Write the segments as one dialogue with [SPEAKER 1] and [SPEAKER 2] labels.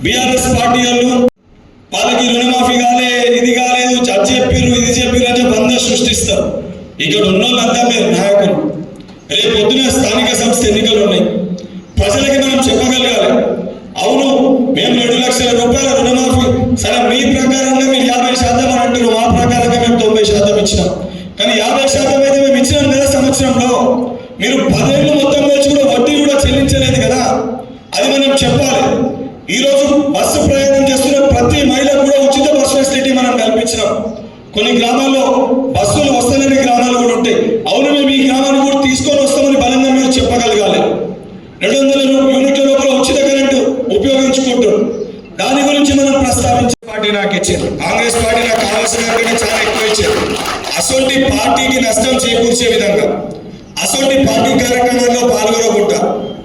[SPEAKER 1] BRS party వాళ్ళు వాళ్ళకి రుణమాఫీ కాలే, ఇది కాలేదు, అది చెప్పారు, ఇది చెప్పారు అంటే బంధ సృష్టిస్తారు. ఇక్కడ ఉన్న వాళ్ళంతా మీరు నాయకులు. రేపు పొద్దున స్థానిక సంస్థ ఎన్నికలు ఉన్నాయి. ప్రజలకి మనం చెప్పగలగాలి, అవును మేము 2 లక్షల రూపాయల రుణమాఫీ, సరే మీ ప్రకారంగా మీరు 50% అని అంటారు, మా ప్రకారంగా మేము 90% ఇచ్చినాం. కానీ 50% అయితే మేము ఇచ్చినాం కదా సంవత్సరంలో. మీరు 10 ఏళ్ళు మొత్తం వచ్చి కూడా వడ్డీ కూడా చెల్లించలేదు కదా, అది మనం చెప్పాలి. ఈరోజు బస్సు ప్రయాణం చేస్తున్న ప్రతి మహిళకు కూడా ఉచిత బస్సు ఫెసిలిటీ మనం కల్పించినాం. కొన్ని గ్రామాల్లో బస్సులు వస్తానని గ్రామాలు కూడా ఉంటాయి. అవును మేము ఈ గ్రామాన్ని కూడా తీసుకొని వస్తామని బలంగా మీరు చెప్పగలగాలి. 200 యూనిట్ల లోపల ఉచిత కరెంటు ఉపయోగించుకుంటారు. దాని గురించి మనం ప్రస్తావించే పార్టీ నాకు ఇచ్చారు, కాంగ్రెస్ పార్టీ నాకు కావాల్సిన కంటే చాలా ఎక్కువ ఇచ్చారు. అసొంటి పార్టీకి నష్టం చేకూర్చే విధంగా అసొంటి పార్టీ కార్యక్రమాల్లో పాల్గొనకుండా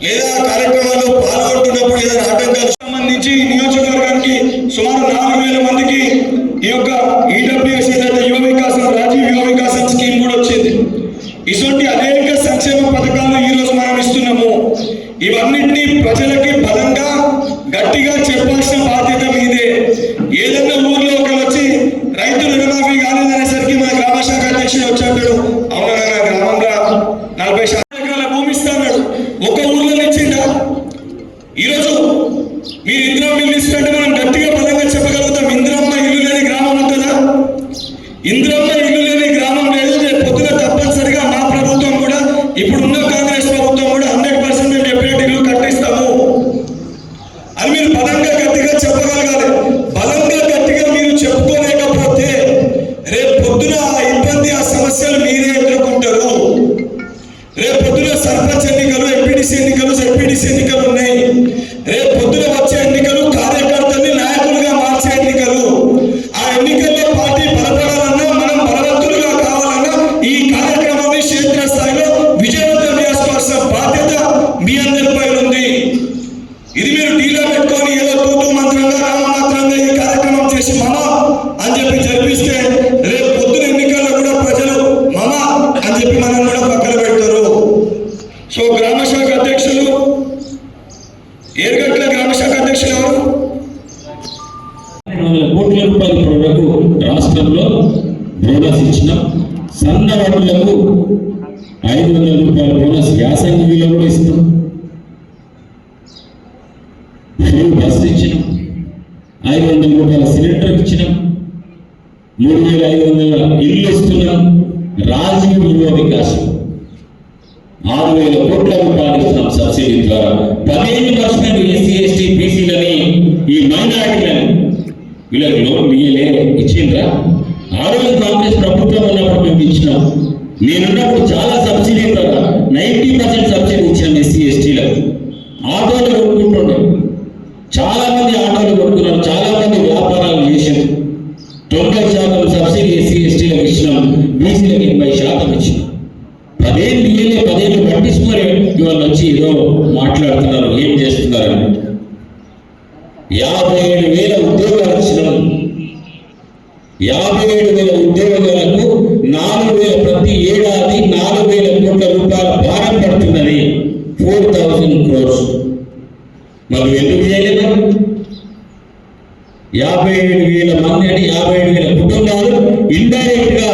[SPEAKER 1] లేదా కార్యక్రమాల్లో పాల్గొంటున్నప్పుడు ఏదైనా ఆటంకాలకు సంబంధించి నియోజకవర్గానికి సుమారు 4000 మందికి ఈ యొక్క ఈడబ్ల్యూఎస్ ఏదైతే యువ వికాసం, రాజీవ్ యువ వికాసం స్కీమ్ కూడా వచ్చింది. ఇటువంటి అనేక సంక్షేమ పథకాలు ఈ రోజు మనం ఇస్తున్నాము. ఇవన్నింటినీ ప్రజలకి బలంగా గట్టిగా చెప్పాల్సిన బాధ్యత మీదే. ఏదైనా ఊర్లో ఒకరు వచ్చి రైతు రుణమాఫీ కాలేదనేసరికి మన గ్రామ శాఖ అధ్యక్షుడు వచ్చాడు, అవునా గ్రామంలో 40 ఎకరాల భూమి ఇస్తాడు, ఒక ఊర్లో ఇచ్చిండా? ఈరోజు మీరు ఇందిరమ్మ ఇల్లు ఇస్తుంటే మనం గట్టిగా బలంగా చెప్పగలుగుతాం. ఇందిరమ్మ ఇల్లు లేని గ్రామం ఉంటుందా? ఇందిరమ్మ ఇల్లు లేని గ్రామం లేదు. పొద్దున తప్పనిసరిగా మా ప్రభుత్వం కూడా, ఇప్పుడున్న కాంగ్రెస్ ప్రభుత్వం కూడా 100% మేము డెఫినెట్ ఇల్లు కట్టిస్తాము అని మీరు బలంగా గట్టిగా చెప్పగలగాలి. బలంగా గట్టిగా మీరు చెప్పుకోలేకపోతే రేపు పొద్దున ఆ ఇబ్బంది, ఆ సమస్యలు మీరే ఎదుర్కొంటారు. రేపు పొద్దున సర్పంచ్ ఎన్నికలు, ఎంపీటీసీ ఎన్నికలు, జెడ్పీటీసీ ఎన్నికలు ఉన్నాయి. రేపు పొద్దున వచ్చే ఎన్నికలు కార్యకర్తల్ని నాయకులుగా మార్చే ఎన్నికలు. ఆ ఎన్నికల్లో పార్టీ బలపడాలన్నా, మనం బలవంతులుగా కావాలన్నా ఈ కార్యక్రమాన్ని క్షేత్రస్థాయిలో విజయవంతం చేసుకోవాల్సిన బాధ్యత మీ అందరిపై ఉంది. ఇది మీరు డీలో పెట్టుకొని ఏదో తూతూ మంత్రంగా, రామమాత్రంగా ఈ కార్యక్రమం చేసి మమ అని చెప్పి జరిపిస్తే రేపు పొద్దున ఎన్నికల్లో కూడా ప్రజలు మమ అని చెప్పి మనం కూడా పక్కన పెడతారు. సో గ్రామ శాఖ అధ్యక్షులు, ఏడుగంటల గ్రామ శాఖ అధ్యక్షులు ఎవరు?
[SPEAKER 2] 200 కోట్ల రూపాయల వరకు రాష్ట్రంలో బోనస్ ఇచ్చినాం. సన్న వడ్లకు 500 రూపాయల బోనస్ యాసంగిలో కూడా ఇస్తాం. బస్సు ఇచ్చినాం, 500 రూపాయల సిలిండర్ ఇచ్చినాం, 3500 ఇల్లు ఇస్తున్నాం. రాజీవ్ యువ వికాసం 6000 కోట్ల రూపాయలు ఇస్తున్నాం సబ్సిడీ ద్వారా. 15% ఎస్సీ ఎస్టీ బీసీలని, ఈ మైనారిటీలని వీళ్ళకి లోన్ ఇచ్చిండ్రా? ఆ రోజు కాంగ్రెస్ ప్రభుత్వం ఉన్నప్పుడు మేము ఇచ్చినాం. నేనున్నప్పుడు చాలా సబ్సిడీ ద్వారా 90% సబ్సిడీ ఇచ్చినాం ఎస్సీ ఎస్టీలకు. ఆటోలు కొనుక్కుంటుండే, చాలా మంది ఆటోలు కొనుక్కున్నారు, చాలా మంది వ్యాపారాలు చేశారు. 90% సబ్సిడీ ఎస్సీ ఎస్టీలకు ఇచ్చినాం, బీసీలకు 80% ఇచ్చినాం. 10 ఏళ్ళు పట్టించుకొని ఇవాళ వచ్చి ఏదో మాట్లాడుతున్నారు, ఏం చేస్తున్నారని. 57,000 ఉద్యోగాలు ఇచ్చినాం. 57,000 ఉద్యోగాలకు 4,000 ప్రతి ఏడాది 4,000 కోట్ల రూపాయల భారం పడుతున్నది. 4,000 crores. మరి ఎందుకు చేయలేదు? 57,000 మంది అని 57,000 కుటుంబాలు ఇండైరెక్ట్ గా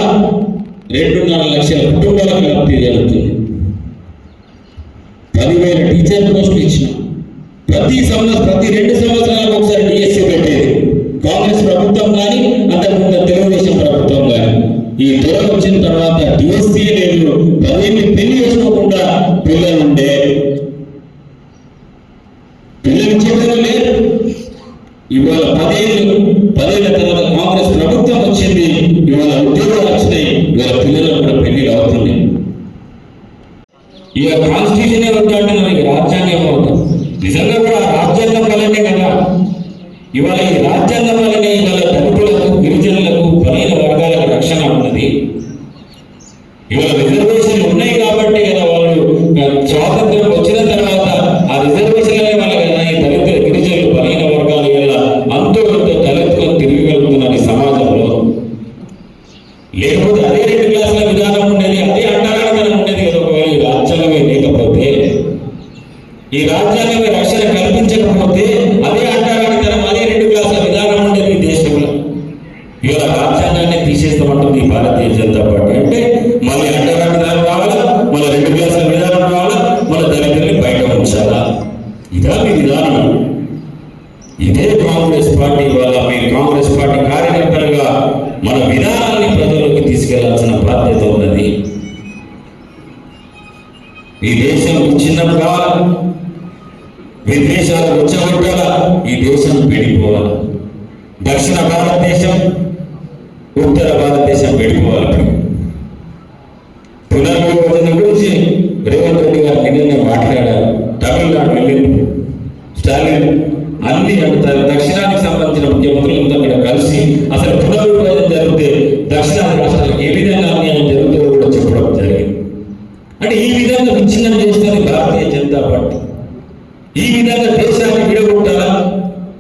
[SPEAKER 2] 2.5 లక్షల కుటుంబాలకు లబ్ధి జరుగుతుంది. 10,000 టీచర్ పోస్టులు ఇచ్చినాం. ప్రతి 2 సంవత్సరాలకు ఒకసారి డిఎస్సీ పెట్టేది కాంగ్రెస్ ప్రభుత్వం కానీ, అంతకుముందు తెలుగుదేశం ప్రభుత్వం కానీ. ఈ దూరం వచ్చిన తర్వాత డిఎస్సీ లేదు. 10 పెళ్లి చేసుకోకుండా పిల్లలుండే, పిల్లలు చెప్పడం లేదు. ఇవాళ 10 ఏళ్ళ తర్వాత కాంగ్రెస్ ప్రభుత్వం వచ్చింది, ఇవాళ ఉద్యోగాలు వచ్చినాయి, ఇవాళ పిల్లలు కూడా పెళ్లిలు అవుతున్నాయి. ఇక కాన్స్టిట్యూషన్ ఉంటాంటే మనకి రాజ్యాంగం అవుతాం. నిజంగా కూడా రాజ్యాంగం వల్లనే కదా ఇవాళ ఈ రాజ్యాంగం వల్లనే ఇవాళ దళితులకు, గిరిజనులకు, బలహీన వర్గాలకు రక్షణ ఉన్నది. ఇవాళ రిజర్వేషన్లు ఉన్నాయి కాబట్టి కదా వాళ్ళు స్వాతంత్రం వచ్చిన తర్వాత ఆ రిజర్వేషన్లనే వాళ్ళ కదా ఈ దళిత, గిరిజనులు, బలహీన వర్గాలు ఇలా అంతో తలెత్తుకొని తిరగలుగుతున్నారు ఈ సమాజంలో. లేకపోతే అదే 2 క్లాసుల విధానం ఉండేది, అదే అంటరానితనం ఉండేది కదా. ఒకవేళ ఈ రాజ్యాంగమే లేకపోతే, ఈ రాజ్యాంగమే రక్షణ కల్పించకపోతే అదే అంటరానితనం ఇదే కాంగ్రెస్ పార్టీ వల్ల మీరు కాంగ్రెస్ పార్టీ కార్యకర్తలుగా మన విధానాన్ని ప్రజల్లోకి తీసుకెళ్లాల్సిన బాధ్యత ఉన్నది. ఈ దేశం విచ్ఛిన్నంగా విదేశాలు వచ్చగొట్టాల, ఈ దేశం విడిపోవాలి. దక్షిణ భారతదేశం ఉత్తర భారతదేశం విడిపోవాలి. పునర్విభజన గురించి రేవంత్ రెడ్డి గారు నిన్న మాట్లాడారు. తమిళనాడు వెళ్ళింది స్టాలిన్ అన్ని దక్షిణానికి సంబంధించిన ముఖ్యమంత్రులంతా కూడా కలిసి అసలు పునర్విభజన జరిగితే దక్షిణాది రాష్ట్రాలకు ఏ విధంగా అన్యాయం జరుగుతుందో కూడా చెప్పడం జరిగింది. అంటే ఈ విధంగా విచ్ఛిన్నం చేస్తుంది భారతీయ జనతా పార్టీ. ఈ విధంగా దేశాన్ని విడగొట్టాలా,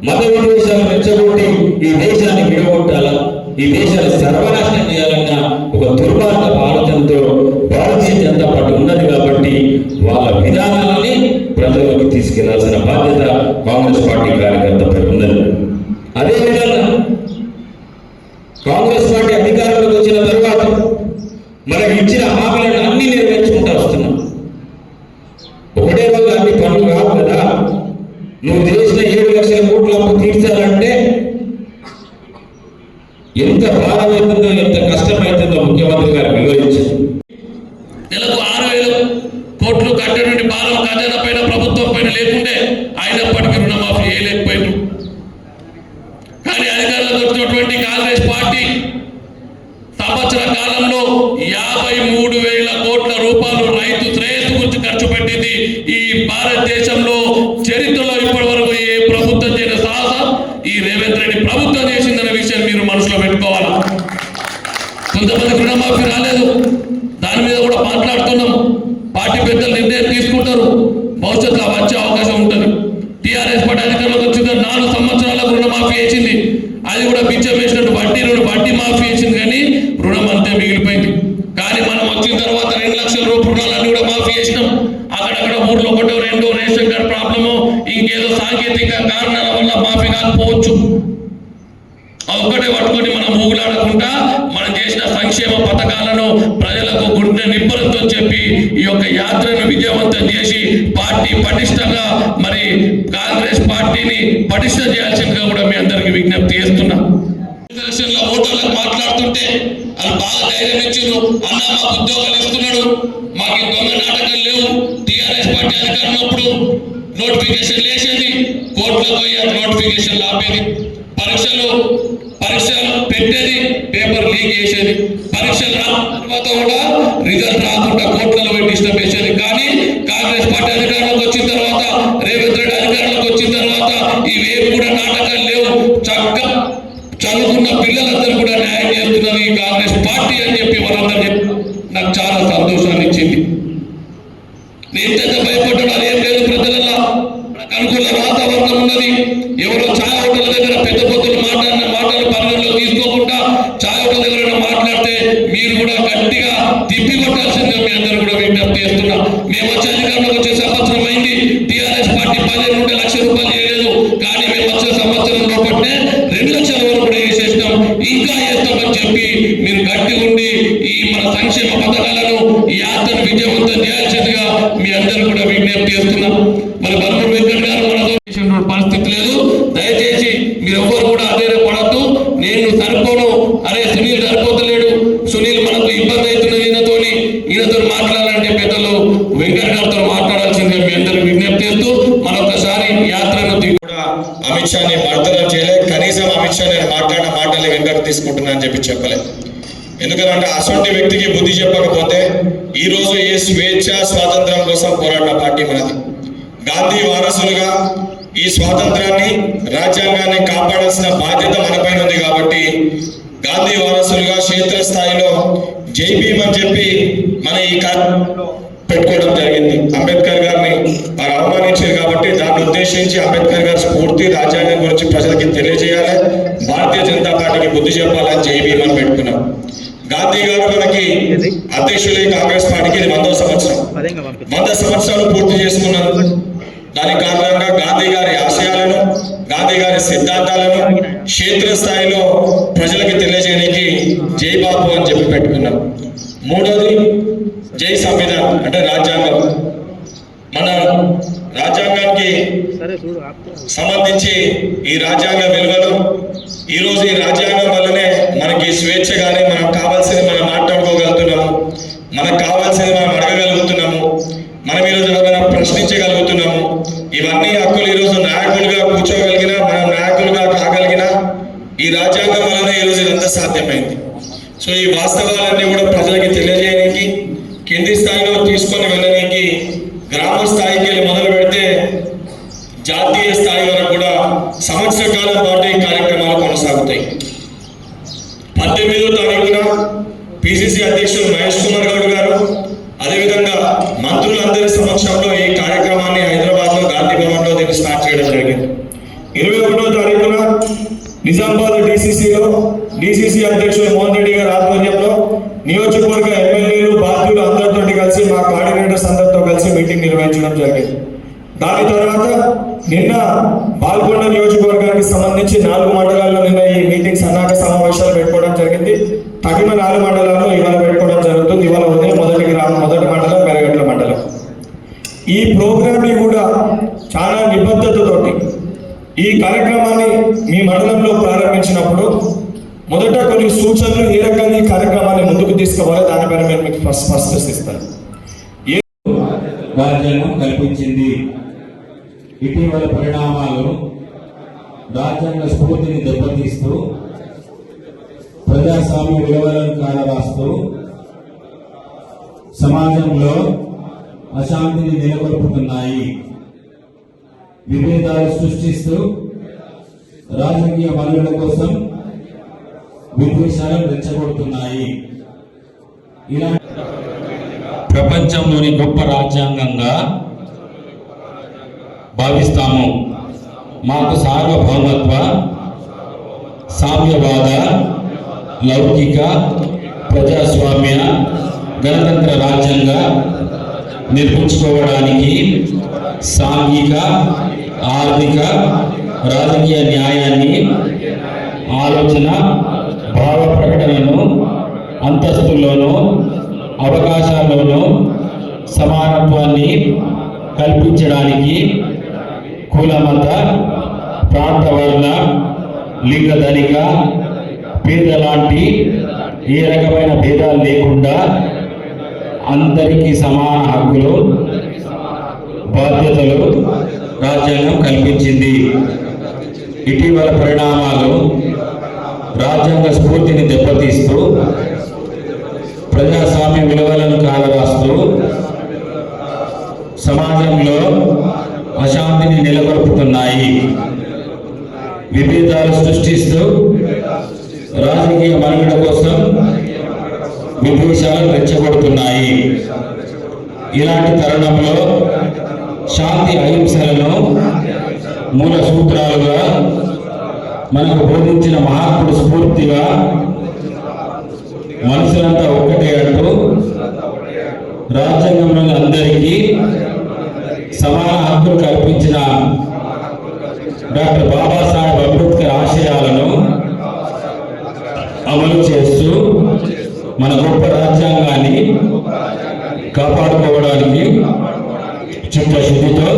[SPEAKER 2] మత విద్వేషాలు రెచ్చగొట్టి ఈ దేశాన్ని విడగొట్టాలా, ఈ దేశాన్ని సర్వనాశనం చేయాలన్న ఒక దుర్మార్గ ఆలోచనతో భారతీయ జనతా పార్టీ ఉన్నది. కాబట్టి వాళ్ళ విధానాలని ప్రజల్లోకి తీసుకెళ్లాల్సిన బాధ్యత కాంగ్రెస్ పార్టీ కార్యకర్తపై ఉన్నది. అదేవిధంగా కాంగ్రెస్ పార్టీ అధికారంలోకి వచ్చిన తర్వాత మనకి ఇచ్చిన హామీలను అన్ని నెరవేర్చుకుంటూ వస్తున్నాం. ఒకటే రోజు అన్ని పనులు కాదు కదా. నువ్వు చేసిన 7 లక్షల కోట్ల అప్పు తీర్చాలంటే ఎంత భారమవుతుందో, ఎంత కష్టమవుతుందో ముఖ్యమంత్రి గారు వివరించారు.
[SPEAKER 3] నెలకు 6,000 కోట్లు కట్టేటువంటి భారం ఖజానా పైన, ప్రభుత్వం పైన లేకుంటే అయినప్పటికీ రుణమాఫీ చేయలేకపోయారు. కానీ అధికారంలోకి వచ్చినటువంటి కాంగ్రెస్ పార్టీ సంవత్సర కాలంలో 53,000 కోట్ల రూపాయలు రైతు శ్రేయస్సు గురించి ఖర్చు పెట్టింది. ఈ భారతదేశంలో చరిత్రలో ఇప్పటి వరకు ఏ ప్రభుత్వం చేయని సాహసం ఈ రేవంత్ రెడ్డి ప్రభుత్వం చేసిందనే విషయం మీరు మనసులో పెట్టుకోవాలి. కొంతమందికి రుణమాఫీ రాలేదు, దాని మీద కూడా మాట్లాడుతున్నాం. పార్టీ పెద్దలు నిర్ణయం తీసుకుంటారు, భవిష్యత్తులో వచ్చే అవకాశం ఉంటుంది. టీఆర్ఎస్ పార్టీ అధికారంలోకి వచ్చింది, 4 సంవత్సరాలకు రుణమాఫీ చేసింది. అది కూడా బిచ్చం వేసినట్టు వడ్డీ మాఫీ చేసింది, కానీ రుణం అంతే మిగిలిపోయింది. కానీ మనం వచ్చిన తర్వాత 2 లక్షల రుణాలన్నీ కూడా మాఫీ చేసినాం. అక్కడక్కడ ఊర్లో 1-2 రేషన్ కార్డు ప్రాబ్లము, ఇంకేదో సాంకేతిక కారణాల వల్ల మాఫీ కాకపోవచ్చు. ఒక్కటే పట్టుకొని మనం ఊగులాడకుండా మనం చేసిన సంక్షేమ పథకాలను ప్రజలకు గుండె నిబ్బరంతో చెప్పి ఈ యొక్క యాత్రను విజయవంతం చేసి పార్టీ పటిష్టంగా, మరి కాంగ్రెస్ పార్టీని పటిష్టం చేయాల్సిందిగా కూడా మీ అందరికీ విజ్ఞప్తి చేస్తున్నాం. ఓటర్లకు మాట్లాడుతుంటే వాళ్ళు బాగా ధైర్యం ఇచ్చారు. అన్న మాకు ఉద్యోగాలు ఇస్తున్నాడు, మాకు దొంగ నాటకాలు లేవు. టీఆర్ఎస్ పార్టీ అధికారం ఉన్నప్పుడు నోటిఫికేషన్ లేచేది, కోర్టులకు పోయి నోటిఫికేషన్ ఆపేది, పరీక్షలు పెట్టేది, పేపర్ లీక్ చేసేది, పరీక్షలు తర్వాత కూడా రిజల్ట్ రాకుండా కోర్టులలో పోయి డిస్టర్బ్ చేసేది. కానీ కాంగ్రెస్ పార్టీ అధికారంలోకి వచ్చిన తర్వాత, రేవంత్ రెడ్డి అధికారంలోకి వచ్చిన తర్వాత ఇవేం కూడా నాటకాలు లేవు. చక్కగా చదువుకున్న పిల్లలందరూ కూడా న్యాయం చేస్తున్నది కాంగ్రెస్ పార్టీ అని చెప్పి వాళ్ళందరూ నాకు చాలా సంతోషాన్ని ఇచ్చింది. నేను ఎంత భయపడ్డాడు అదేం లేదు. ప్రజలలో అనుకూల వాతావరణం ఉన్నది. ఎవరో ఛాయ్ హోటల్ దగ్గర పెద్ద పొద్దులు మాటలు పరిగణలో తీసుకోకుండా ఛాయ్ హోటల్ దగ్గర మాట్లాడితే మీరు కూడా గట్టిగా తిప్పి కొట్టాల్సిందిగా మీ అందరూ కూడా విజ్ఞప్తి చేస్తున్నా. మేము వచ్చే అధికారంలోకి వచ్చే సంవత్సరం అయింది. టీఆర్ఎస్ పార్టీ 12 లక్షల రూపాయలు చేయలేదు, కానీ మేము వచ్చే సంవత్సరంలో పట్టే 2 లక్షల వరకు కూడా చేసేసినాం, ఇంకా చేస్తామని చెప్పి మీరు గట్టి ఉండి ఈ మన సంక్షేమ పథకాలను, ఈ యాత్రను విజయవంతం చేయాల్సిందిగా మీ అందరూ కూడా విజ్ఞప్తి చేస్తున్నాం. మరి బల్మూరు వెంకట్ గారు మనతో పరిస్థితి లేదు. దయచేసి మీరు ఎవ్వరు కూడా అధైర్యపడద్దు. నేను సరిపోను, అరే సునీల్ సరిపోతలేడు, సునీల్ మనకు ఇబ్బంది అవుతున్నది, ఈయనతో మాట్లాడాలంటే పెద్దలు వెంకట్ గారితో మాట్లాడాల్సిందిగా మీ అందరూ విజ్ఞప్తి చేస్తూ మరొకసారి యాత్రను
[SPEAKER 1] అమిత్ షాని భర్తనం చేయలేదు. కనీసం అమిత్ షా నేను మాట్లాడిన మాటలు వెంకట్ తీసుకుంటున్నా అని చెప్పి చెప్పలేదు. ఎందుకంటే అసొంటి వ్యక్తికి బుద్ధి చెప్పకపోతే ఈ రోజు ఏ స్వేచ్ఛ స్వాతంత్రం కోసం పోరాడిన పార్టీ మనది. గాంధీ వారసులుగా ఈ స్వాతంత్రాన్ని, రాజ్యాంగాన్ని కాపాడాల్సిన బాధ్యత మనపైన ఉంది. కాబట్టి గాంధీ వారసులుగా క్షేత్రస్థాయిలో జై భీమ్ అని చెప్పి మన ఈ కార్యక్రమంలో పెట్టుకోవడం జరిగింది. అంబేద్కర్ గారిని వారు అవమానించారు కాబట్టి దాన్ని ఉద్దేశించి అంబేద్కర్ గారి స్ఫూర్తి, రాజ్యాంగం గురించి ప్రజలకి తెలియజేయాలి, భారతీయ జనతా పార్టీకి బుద్ధి చెప్పాలని జై భీమ్ అని పెట్టుకున్నాం. గాంధీ గారు మనకి అధ్యక్షులే కాంగ్రెస్ పార్టీకి ఇది 100వ సంవత్సరం. 100 సంవత్సరాలు పూర్తి చేసుకున్నారు. దాని కారణంగా గాంధీ గారి ఆశయాలను, గాంధీ గారి సిద్ధాంతాలను క్షేత్రస్థాయిలో ప్రజలకి తెలియజేయడానికి జై బాపు అని చెప్పి పెట్టుకున్నాం. 3వది జై సంవిధానం, అంటే రాజ్యాంగం. మన రాజ్యాంగానికి సంబంధించి ఈ రాజ్యాంగ విలువలు ఈరోజు ఈ రాజ్యాంగం వల్లనే మనకి స్వేచ్ఛ కానీ మనం కావాల్సింది మనం మాట్లాడుకోగలుగుతున్నాము, మనకు కావాల్సింది మనం అడగగలుగుతున్నాము, మనం ఈరోజు ఎవరైనా ప్రశ్నించగలుగుతున్నాము. ఇవన్నీ హక్కులు ఈరోజు నాయకులుగా కూర్చోగలిగినా, మనం నాయకులుగా కాగలిగినా ఈ రాజ్యాంగం వల్లనే ఈరోజు ఇదంతా సాధ్యమైంది. సో ఈ వాస్తవాలన్నీ కూడా ప్రజలకి తెలియజేయడానికి, కింది స్థాయిలో తీసుకొని వెళ్ళడానికి, గ్రామ స్థాయికి వెళ్ళి మొదలు పెడితే జాతీయ స్థాయి వరకు కూడా సంవత్సర కాలం పాటు ఈ కార్యక్రమాలు కొనసాగుతాయి. 18వ తారీఖున పిసిసి అధ్యక్షుడు మహేష్ కుమార్ గౌడ్ గారు, అదేవిధంగా మంత్రులందరి సమక్షంలో ఈ కార్యక్రమాన్ని హైదరాబాద్లో గాంధీ భవన్లో దీన్ని స్టార్ట్ చేయడం జరిగింది. 21వ తారీఖున నిజామాబాద్ డిసిసి అధ్యక్షుడు మోహన్ రెడ్డి గారి ఆధ్వర్యంలో నియోజకవర్గ ఎమ్మెల్యేలు, బాధ్యులు అందరితో కలిసి మా కోఆర్డినేటర్స్ అందరితో కలిసి మీటింగ్ నిర్వహించడం జరిగింది. దాని తర్వాత నిన్న బాల్కొండ నియోజకవర్గానికి సంబంధించి 4 మండలాల్లో నిన్న ఈ మీటింగ్ సన్నాహక సమావేశాలు పెట్టుకోవడం జరిగింది. తగిన 4 మండలాల్లో ఇవాళ పెట్టుకోవడం జరుగుతుంది. ఇవాళ ఉదయం మొదటి మండలం మెరగట్ల మండలం. ఈ ప్రోగ్రామ్ని కూడా చాలా నిబద్ధతతోటి ఈ కార్యక్రమాన్ని మీ మండలంలో ప్రారంభించినప్పుడు మొదట కొన్ని సూచనలు ఏ రకంగా ఈ కార్యక్రమాన్ని ముందుకు తీసుకోవాలో దానిపైన నేను మీకు స్పష్టత
[SPEAKER 2] రాజ్యాంగం కల్పించింది. ఇటీవల పరిణామాలు రాజ్యాంగ స్ఫూర్తిని దెబ్బతీస్తూ ప్రజాస్వామ్య విలువలను కాలరాస్తూ సమాజంలో అశాంతిని నెలకొల్పుతున్నాయి. విభేదాలు సృష్టిస్తూ రాజకీయ మనుగడ కోసం విద్వేషాలను రెచ్చగొడుతున్నాయి. ఇలా ప్రపంచంలోని గొప్ప రాజ్యాంగంగా భావిస్తాము. మాకు సార్వభౌమత్వ, సామ్యవాద, లౌకిక, ప్రజాస్వామ్య, గణతంత్ర రాజ్యంగా నిర్మించుకోవడానికి సాంఘిక, ఆర్థిక, రాజకీయ న్యాయాన్ని, ఆలోచన, భావ ప్రకటనను, అంతస్తుల్లోనూ అవకాశాల్లోనూ సమానత్వాన్ని కల్పించడానికి కుల, మత, ప్రాంత, వర్ణ, లింగ, ధనిక, పేద లాంటి ఏ రకమైన భేదాలు లేకుండా అందరికీ సమాన హక్కులు, బాధ్యతలు రాజ్యాంగం కల్పించింది. ఇటీవల పరిణామాలు రాజ్యాంగ స్ఫూర్తిని దెబ్బతీస్తూ ప్రజాస్వామ్య విలువలను కాలరాస్తూ సమాజంలో అశాంతిని నెలకొల్పుతున్నాయి. విభేదాలు సృష్టిస్తూ రాజకీయ మనుగడ కోసం విద్వేషాలను రెచ్చగొడుతున్నాయి. ఇలాంటి తరుణంలో శాంతి, అహింసలను మూల సూత్రాలుగా మనకు బోధించిన మహాత్ముడు స్ఫూర్తిగా మనుషులంతా ఒక్కటే అంటూ రాజ్యాంగంలోని అందరికీ సమాన హక్కులు కల్పించిన డాక్టర్ బాబాసాహెబ్ అంబేద్కర్ ఆశయాలను అమలు చేస్తూ మన గొప్ప రాజ్యాంగాన్ని కాపాడుకోవడానికి చిత్తశుద్ధితో,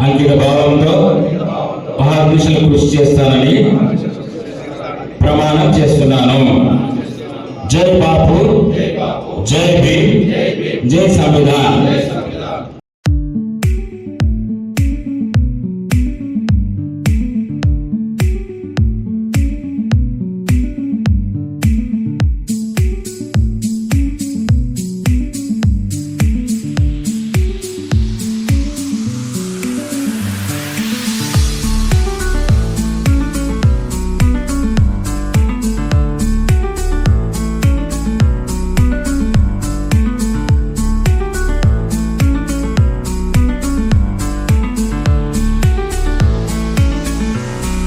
[SPEAKER 2] అంకిత భావంతో అహర్నిశలు కృషి చేస్తానని ప్రమాణం చేస్తున్నాను. జై బాపు, జై భీమ్, జై సంవిధాన్.